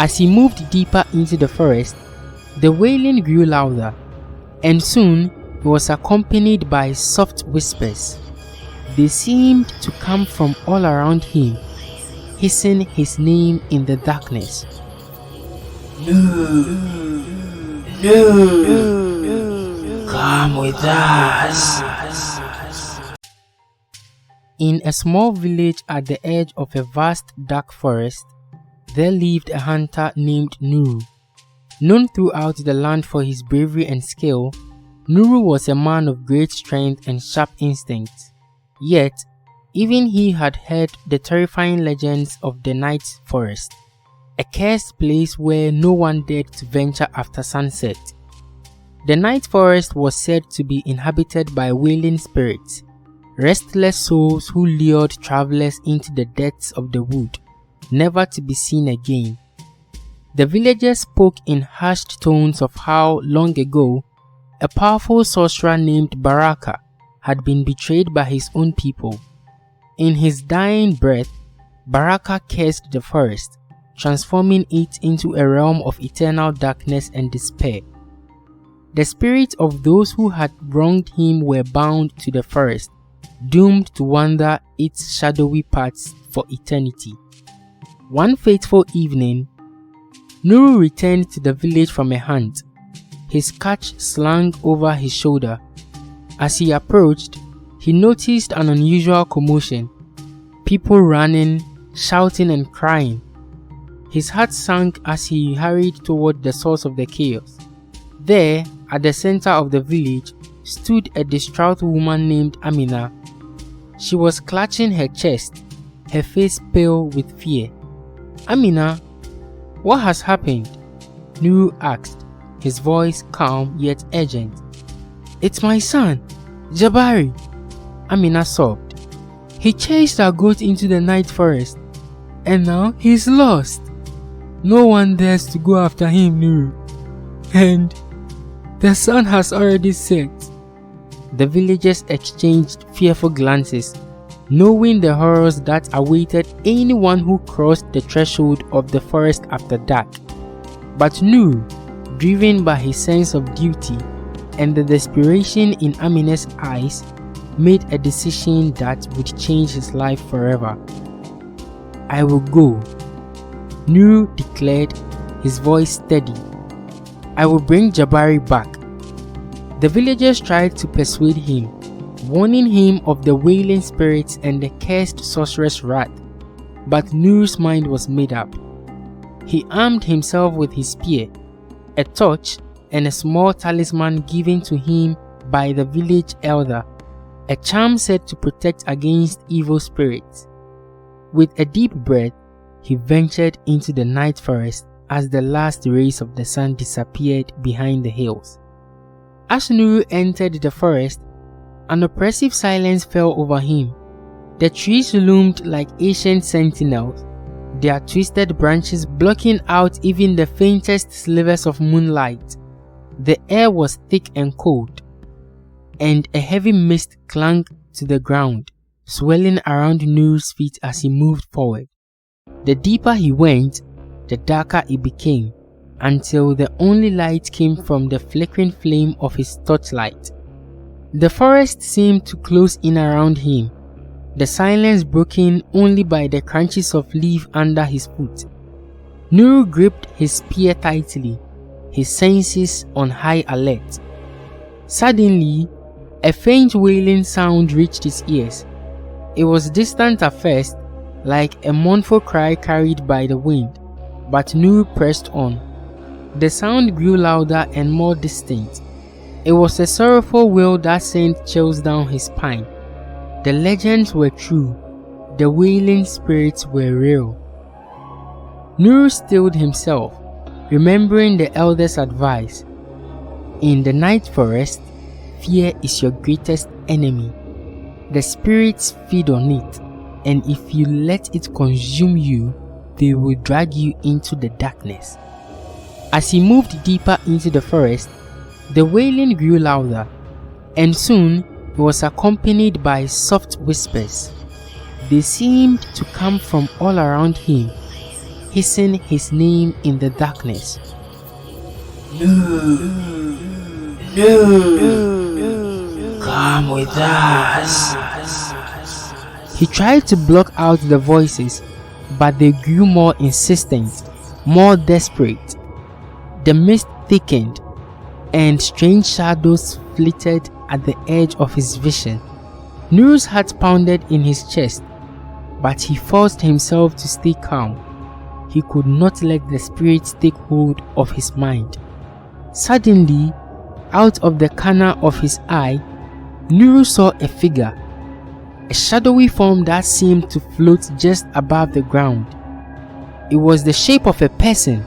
As he moved deeper into the forest, the wailing grew louder, and soon it was accompanied by soft whispers. They seemed to come from all around him, hissing his name in the darkness. No, come with us. In a small village at the edge of a vast dark forest, there lived a hunter named Nuru. Known throughout the land for his bravery and skill, Nuru was a man of great strength and sharp instincts. Yet, even he had heard the terrifying legends of the Night Forest, a cursed place where no one dared to venture after sunset. The Night Forest was said to be inhabited by wailing spirits, restless souls who lured travelers into the depths of the wood, never to be seen again. The villagers spoke in hushed tones of how, long ago, a powerful sorcerer named Baraka had been betrayed by his own people. In his dying breath, Baraka cursed the forest, transforming it into a realm of eternal darkness and despair. The spirits of those who had wronged him were bound to the forest, doomed to wander its shadowy paths for eternity. One fateful evening, Nuru returned to the village from a hunt, his catch slung over his shoulder. As he approached, he noticed an unusual commotion, people running, shouting and crying. His heart sank as he hurried toward the source of the chaos. There, at the center of the village, stood a distraught woman named Amina. She was clutching her chest, her face pale with fear. "Amina, what has happened?" Nuru asked, his voice calm yet urgent. "It's my son, Jabari," Amina sobbed. "He chased our goat into the Night Forest, and now he's lost. No one dares to go after him, Nuru. And the sun has already set." The villagers exchanged fearful glances, knowing the horrors that awaited anyone who crossed the threshold of the forest after dark. But Nuru, driven by his sense of duty and the desperation in Amina's eyes, made a decision that would change his life forever. "I will go," Nuru declared, his voice steady. "I will bring Jabari back." The villagers tried to persuade him, warning him of the wailing spirits and the cursed sorcerer's wrath, but Nuru's mind was made up. He armed himself with his spear, a torch, and a small talisman given to him by the village elder, a charm said to protect against evil spirits. With a deep breath, he ventured into the Night Forest as the last rays of the sun disappeared behind the hills. As Nuru entered the forest, an oppressive silence fell over him. The trees loomed like ancient sentinels, their twisted branches blocking out even the faintest slivers of moonlight. The air was thick and cold, and a heavy mist clung to the ground, swelling around Nuru's feet as he moved forward. The deeper he went, the darker it became, until the only light came from the flickering flame of his torchlight. The forest seemed to close in around him, the silence broken only by the crunches of leaves under his foot. Nuru gripped his spear tightly, his senses on high alert. Suddenly, a faint wailing sound reached his ears. It was distant at first, like a mournful cry carried by the wind, but Nuru pressed on. The sound grew louder and more distinct. It was a sorrowful wail that sent chills down his spine. The legends were true. The wailing spirits were real. Nuru stilled himself, remembering the elders' advice. In the Night Forest, fear is your greatest enemy. The spirits feed on it, and if you let it consume you, they will drag you into the darkness. As he moved deeper into the forest, the wailing grew louder, and soon it was accompanied by soft whispers. They seemed to come from all around him, hissing his name in the darkness. No, come with us. He tried to block out the voices, but they grew more insistent, more desperate. The mist thickened, and strange shadows flitted at the edge of his vision. Nuru's heart pounded in his chest, but he forced himself to stay calm. He could not let the spirits take hold of his mind. Suddenly, out of the corner of his eye, Nuru saw a figure, a shadowy form that seemed to float just above the ground. It was the shape of a person,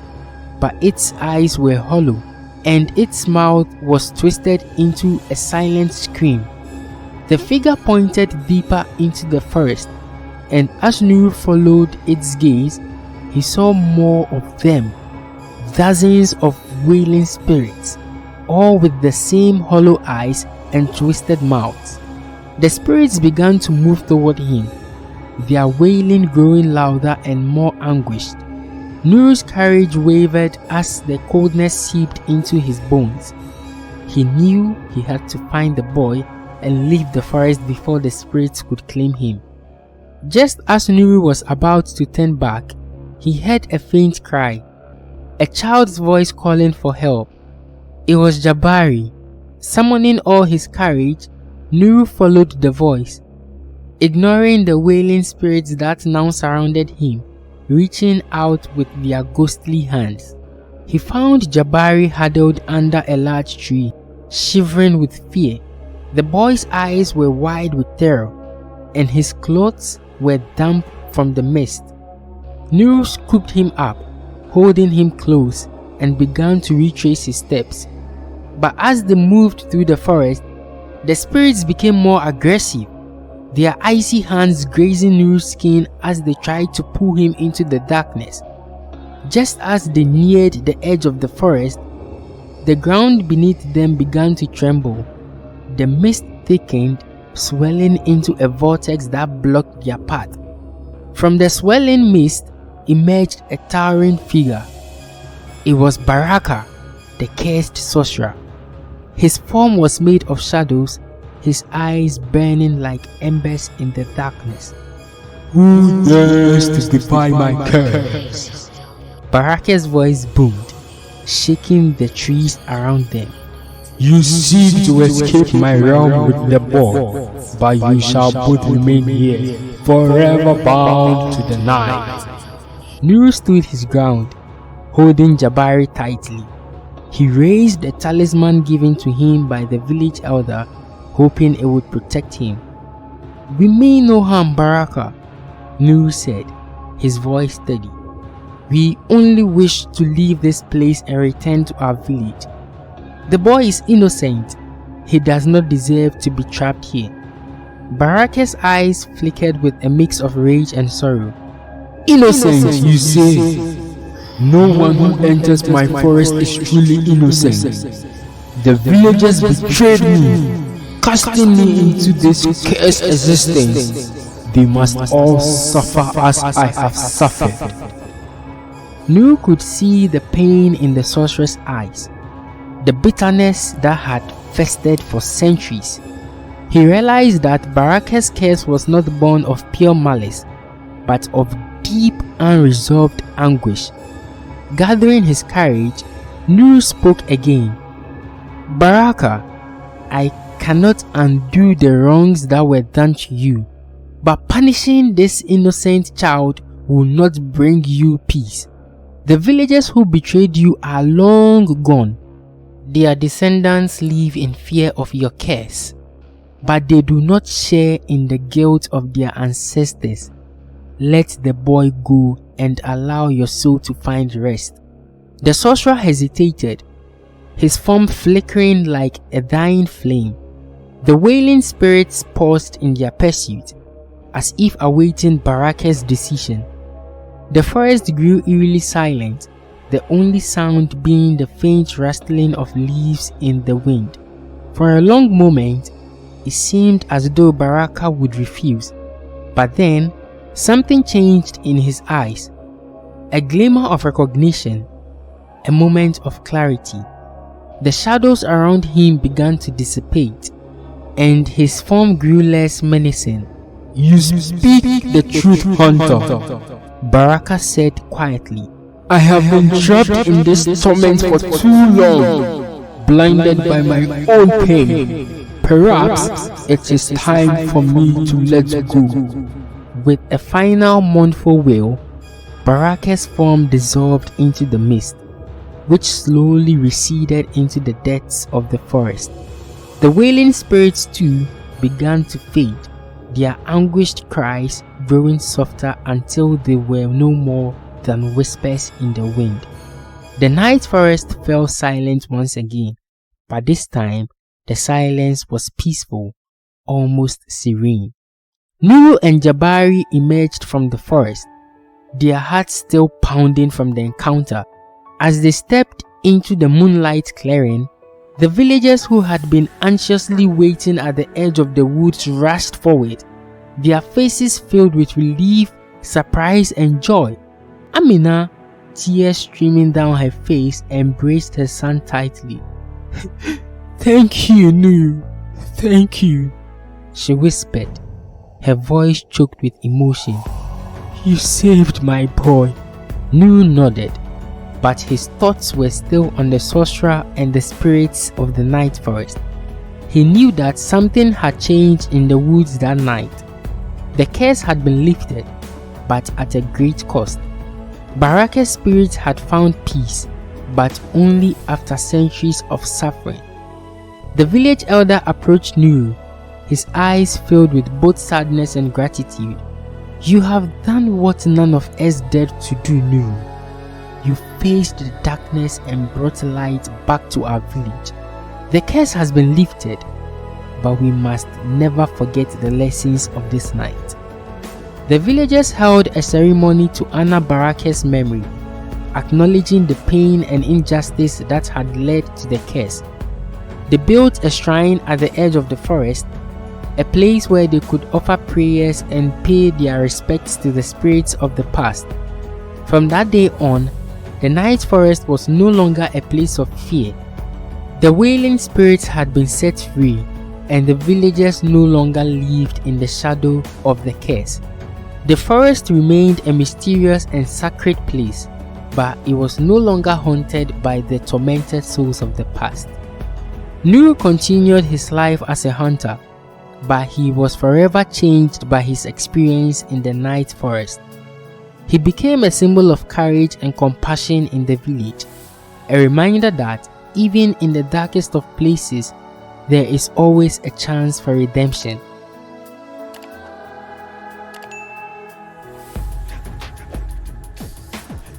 but its eyes were hollow, and its mouth was twisted into a silent scream. The figure pointed deeper into the forest, and as Nuru followed its gaze, he saw more of them, dozens of wailing spirits, all with the same hollow eyes and twisted mouths. The spirits began to move toward him, their wailing growing louder and more anguished. Nuru's courage wavered as the coldness seeped into his bones. He knew he had to find the boy and leave the forest before the spirits could claim him. Just as Nuru was about to turn back, he heard a faint cry, a child's voice calling for help. It was Jabari. Summoning all his courage, Nuru followed the voice, ignoring the wailing spirits that now surrounded him, reaching out with their ghostly hands. He found Jabari huddled under a large tree, shivering with fear. The boy's eyes were wide with terror, and his clothes were damp from the mist. Nuru scooped him up, holding him close, and began to retrace his steps. But as they moved through the forest, the spirits became more aggressive, their icy hands grazing Nuru's skin as they tried to pull him into the darkness. Just as they neared the edge of the forest, the ground beneath them began to tremble. The mist thickened, swelling into a vortex that blocked their path. From the swelling mist emerged a towering figure. It was Baraka, the cursed sorcerer. His form was made of shadows, his eyes burning like embers in the darkness. Who dares to defy my curse? Baraka's voice boomed, shaking the trees around them. You seek to escape my realm with the bow, but you shall both remain here, forever bound to the night. Nuru stood his ground, holding Jabari tightly. He raised the talisman given to him by the village elder, hoping it would protect him. "We mean no harm, Baraka," Nuru said, his voice steady. "We only wish to leave this place and return to our village. The boy is innocent. He does not deserve to be trapped here." Baraka's eyes flickered with a mix of rage and sorrow. Innocent, you say? No one who enters my forest is truly innocent. The villagers betrayed me, casting me into this cursed existence. They must all suffer as I have suffered. Nuru could see the pain in the sorcerer's eyes, the bitterness that had festered for centuries. He realized that Baraka's curse was not born of pure malice, but of deep, unresolved anguish. Gathering his courage, Nuru spoke again. "Baraka, I cannot undo the wrongs that were done to you, but punishing this innocent child will not bring you peace. The villagers who betrayed you are long gone. Their descendants live in fear of your curse, but they do not share in the guilt of their ancestors. Let the boy go and allow your soul to find rest." The sorcerer hesitated, his form flickering like a dying flame. The wailing spirits paused in their pursuit, as if awaiting Baraka's decision. The forest grew eerily silent, the only sound being the faint rustling of leaves in the wind. For a long moment, it seemed as though Baraka would refuse, but then something changed in his eyes. A glimmer of recognition, a moment of clarity. The shadows around him began to dissipate, and his form grew less menacing. You speak the truth, Hunter, Baraka said quietly. I have been trapped in this torment for too long, blinded by my own pain. Perhaps it is time for me to let go. With a final mournful wail, Baraka's form dissolved into the mist, which slowly receded into the depths of the forest. The wailing spirits too began to fade, their anguished cries growing softer until they were no more than whispers in the wind. The night forest fell silent once again, but this time the silence was peaceful, almost serene. Nuru and Jabari emerged from the forest, their hearts still pounding from the encounter. As they stepped into the moonlight clearing, the villagers who had been anxiously waiting at the edge of the woods rushed forward, their faces filled with relief, surprise and joy. Amina, tears streaming down her face, embraced her son tightly. Thank you, Nuru. Thank you, she whispered, her voice choked with emotion. You saved my boy. Nuru nodded, but his thoughts were still on the sorcerer and the spirits of the night forest. He knew that something had changed in the woods that night. The curse had been lifted, but at a great cost. Baraka's spirits had found peace, but only after centuries of suffering. The village elder approached Nuru, his eyes filled with both sadness and gratitude. You have done what none of us dared to do, Nuru. You faced the darkness and brought light back to our village. The curse has been lifted, but we must never forget the lessons of this night. The villagers held a ceremony to honor Baraka's memory, acknowledging the pain and injustice that had led to the curse. They built a shrine at the edge of the forest, a place where they could offer prayers and pay their respects to the spirits of the past. From that day on, the night forest was no longer a place of fear. The wailing spirits had been set free, and the villagers no longer lived in the shadow of the curse. The forest remained a mysterious and sacred place, but it was no longer haunted by the tormented souls of the past. Nuru continued his life as a hunter, but he was forever changed by his experience in the night forest. He became a symbol of courage and compassion in the village, a reminder that even in the darkest of places, there is always a chance for redemption.